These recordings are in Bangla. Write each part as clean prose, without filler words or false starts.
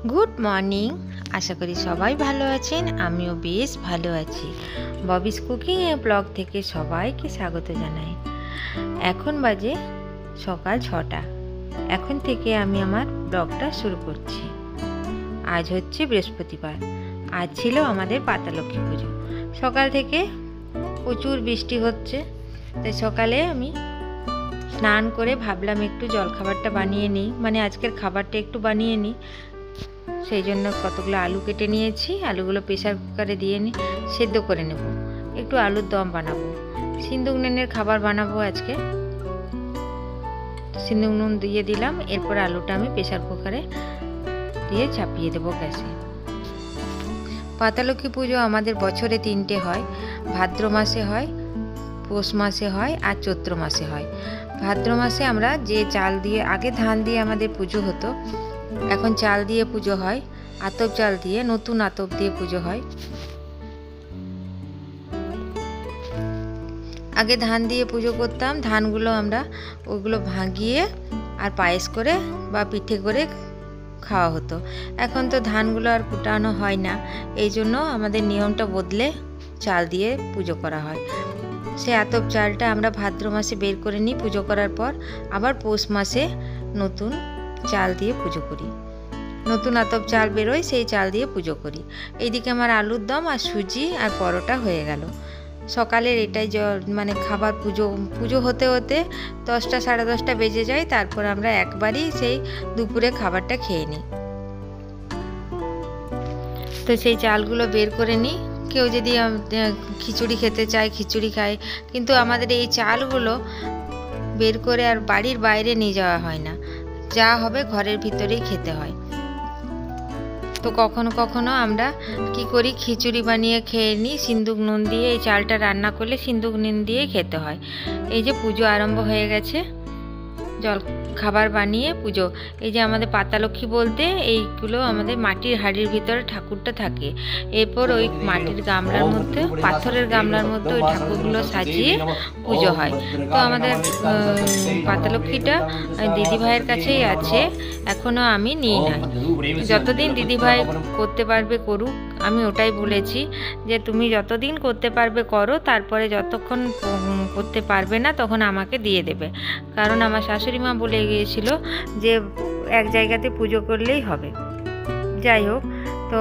Good morning. আশা করি সবাই ভালো আছেন, আমিও বেশ ভালো আছি। ববিস কুকিং এর ব্লগ থেকে সবাইকে স্বাগত জানাই। এখন বাজে সকাল 6টা। এখন থেকে আমি আমার ব্লগটা শুরু করছি। আজ হচ্ছে বৃহস্পতিবার। আজ ছিল আমাদের পাতালক্ষ্মী পুজো। সকাল থেকে প্রচুর বৃষ্টি হচ্ছে, তাই সকালে আমি স্নান করে ভাবলাম একটু জলখাবারটা বানিয়ে নিই, মানে আজকের খাবারটা একটু বানিয়ে নিই। সেই জন্য কতগুলো আলু কেটে নিয়েছি, আলুগুলো প্রেসার কুকারে দিয়ে সেদ্ধ করে নেব। একটু আলুর দম বানাবো, সিন্দুক নুনের খাবার বানাবো আজকে। সিন্দুক নুন দিয়ে দিলাম, এরপর আলুটা আমি প্রেসার কুকারে দিয়ে চাপিয়ে দেবো গ্যাসে। পাতালক্ষ্মী পুজো আমাদের বছরে 3টে হয়। ভাদ্র মাসে হয়, পৌষ মাসে হয়, আর চৈত্র মাসে হয়। ভাদ্র মাসে আমরা যে চাল দিয়ে, আগে ধান দিয়ে আমাদের পুজো হতো, এখন চাল দিয়ে পুজো হয়। আতপ চাল দিয়ে, নতুন আতপ দিয়ে পুজো হয়। আগে ধান দিয়ে পুজো করতাম, ধানগুলো আমরা ওইগুলো ভাঙিয়ে আর পায়েস করে বা পিঠে করে খাওয়া হতো। এখন তো ধানগুলো আর কুটানো হয় না, এই জন্য আমাদের নিয়মটা বদলে চাল দিয়ে পুজো করা হয়। সে আতপ চালটা আমরা ভাদ্র মাসে বের করে নিই পুজো করার পর, আবার পৌষ মাসে নতুন চাল দিয়ে পুজো করি। নতুন আতপ চাল বেরোয়, সেই চাল দিয়ে পুজো করি। এইদিকে আমার আলুর দম আর সুজি আর পরোটা হয়ে গেল। সকালের এটাই মানে খাবার। পুজো হতে হতে 10টা সাড়ে 10টা বেজে যায়, তারপর আমরা একবারই সেই দুপুরে খাবারটা খেয়ে নিই। তো সেই চালগুলো বের করে নিই। কেউ যদি খিচুড়ি খেতে চায় খিচুড়ি খায়, কিন্তু আমাদের এই চালগুলো বের করে আর বাড়ির বাইরে নিয়ে যাওয়া হয় না, যা হবে ঘরের ভিতরেই খেতে হয়। তো কখনো কখনো আমরা কি করি, খিচুড়ি বানিয়ে খেয়ে নিই সিন্দুক নুন দিয়ে। এই চালটা রান্না করলে সিন্দুক নুন দিয়ে খেতে হয়। এই যে পুজো আরম্ভ হয়ে গেছে, জল খাবার বানিয়ে পুজো। এই যে আমাদের পাতালক্ষ্মী বলতে এইগুলো আমাদের মাটির হাঁড়ির ভিতরে ঠাকুরটা থাকে। এরপর ওই মাটির গামলার মধ্যে, পাথরের গামলার মধ্যে ওই ঠাকুরগুলো সাজিয়ে পুজো হয়। তো আমাদের পাতালক্ষ্মীটা দিদিভাইয়ের কাছেই আছে, এখনো আমি নিই নাই। যতদিন দিদিভাই করতে পারবে করুক, আমি ওটাই বলেছি যে তুমি যতদিন করতে পারবে করো, তারপরে যতক্ষণ করতে পারবে না তখন আমাকে দিয়ে দেবে। কারণ আমার শাশুড়ি মা বলে গিয়েছিল যে এক জায়গাতে পুজো করলেই হবে। যাই হোক, তো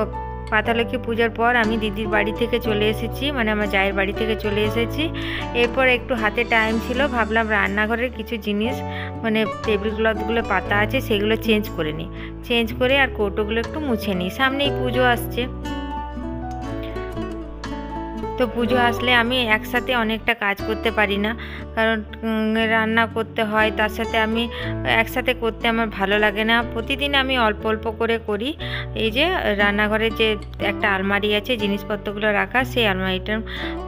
পাতালক্ষ্মী পূজার পর আমি দিদির বাড়ি থেকে চলে এসেছি, মানে আমার জায়ের বাড়ি থেকে চলে এসেছি। এরপর একটু হাতে টাইম ছিল, ভাবলাম রান্নাঘরের কিছু জিনিস, মানে টেবিল ক্লথগুলো পাতা আছে সেগুলো চেঞ্জ করে নিই। চেঞ্জ করে আর কৌটোগুলো একটু মুছে নিই, সামনেই পুজো আসছে। তো পুজো আসলে আমি একসাথে অনেকটা কাজ করতে পারি না, কারণ রান্না করতে হয়, তার সাথে আমি একসাথে করতে আমার ভালো লাগে না। প্রতিদিন আমি অল্প অল্প করে করি। এই যে রান্নাঘরে যে একটা আলমারি আছে জিনিসপত্রগুলো রাখা, সেই আলমারিটার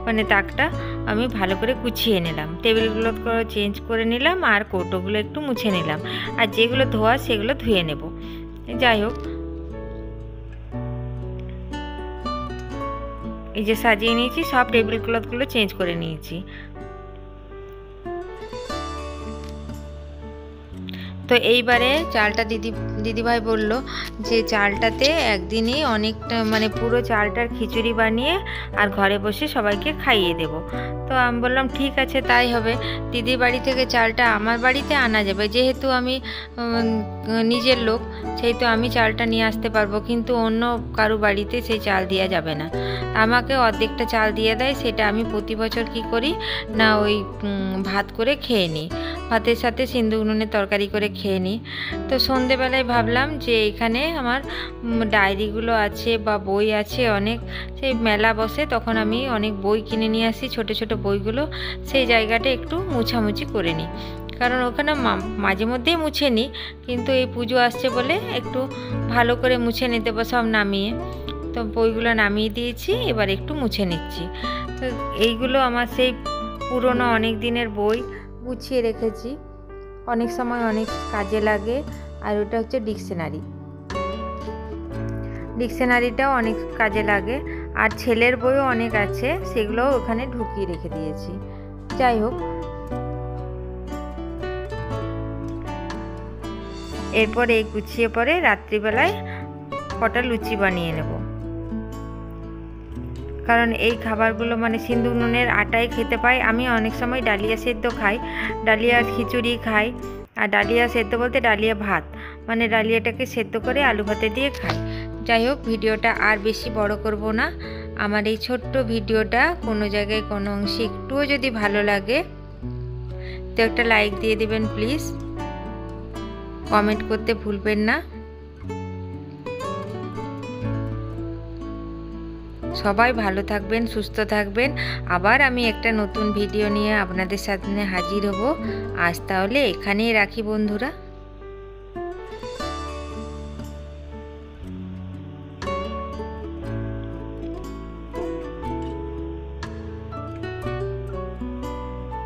মানে তাকটা আমি ভালো করে গুছিয়ে নিলাম, টেবিলগুলো চেঞ্জ করে নিলাম, আর কৌটোগুলো একটু মুছে নিলাম, আর যেগুলো ধোয়া সেগুলো ধুয়ে নেব। যাই হোক, এই যে সাজিয়ে নিয়েছি, সব টেবিল ক্লথগুলো চেঞ্জ করে নিয়েছি। তো এইবারে চালটা দিদিভাই বলল যে চালটাতে একদিনই অনেকটা, মানে পুরো চালটার খিচুড়ি বানিয়ে আর ঘরে বসে সবাইকে খাইয়ে দেব। তো আমি বললাম ঠিক আছে, তাই হবে। দিদির বাড়ি থেকে চালটা আমার বাড়িতে আনা যাবে, যেহেতু আমি নিজের লোক, সেহেতু আমি চালটা নিয়ে আসতে পারবো, কিন্তু অন্য কারো বাড়িতে সেই চাল দেওয়া যাবে না। আমাকে অর্ধেকটা চাল দিয়ে দেয়, সেটা আমি প্রতি বছর কি করি না, ওই ভাত করে খেয়ে নিই, ভাতের সাথে সিন্দুক নুনের তরকারি করে খেয়ে নিই। তো সন্ধেবেলায় ভাবলাম যে এখানে আমার ডায়েরিগুলো আছে বা বই আছে অনেক, সেই মেলা বসে তখন আমি অনেক বই কিনে নিয়ে আসি, ছোট ছোট বইগুলো, সেই জায়গাটা একটু মুছামুছি করে নিই। কারণ ওখানে মাঝে মধ্যেই মুছে নিই, কিন্তু এই পুজো আসছে বলে একটু ভালো করে মুছে নিতে সব নামিয়ে। তো বইগুলো নামিয়ে দিয়েছি, এবার একটু মুছে নিচ্ছি। তো এইগুলো আমার সেই পুরনো অনেক দিনের বই, গুছিয়ে রেখেছি, অনেক সময় অনেক কাজে লাগে। আর ওটা হচ্ছে ডিকশনারিটাও অনেক কাজে লাগে। আর ছেলের বইও অনেক আছে, সেগুলোও ওখানে ঢুকিয়ে রেখে দিয়েছি। যাই হোক, এরপর এই গুছিয়ে পরে রাত্রিবেলায় কটা লুচি বানিয়ে নেব। কারণ এই খাবারগুলো মানে সিন্দুক নুনের আটায় খেতে পাই। আমি অনেক সময় ডালিয়া সেদ্ধ খাই, ডালিয়া খিচুড়ি খাই। আর ডালিয়া সেদ্ধ বলতে ডালিয়া ভাত, মানে ডালিয়াটাকে সেদ্ধ করে আলু ভাতে দিয়ে খাই। যাই হোক, ভিডিওটা আর বেশি বড় করব না। আমার এই ছোট্ট ভিডিওটা কোনো জায়গায় কোনো অংশে একটুও যদি ভালো লাগে তো একটা লাইক দিয়ে দিবেন প্লিজ। কমেন্ট করতে ভুলবেন না। সবাই ভালো থাকবেন, সুস্থ থাকবেন। আবার আমি একটা নতুন ভিডিও নিয়ে আপনাদের সামনে হাজির হব। আজ তাহলে এখানেই রাখি বন্ধুরা।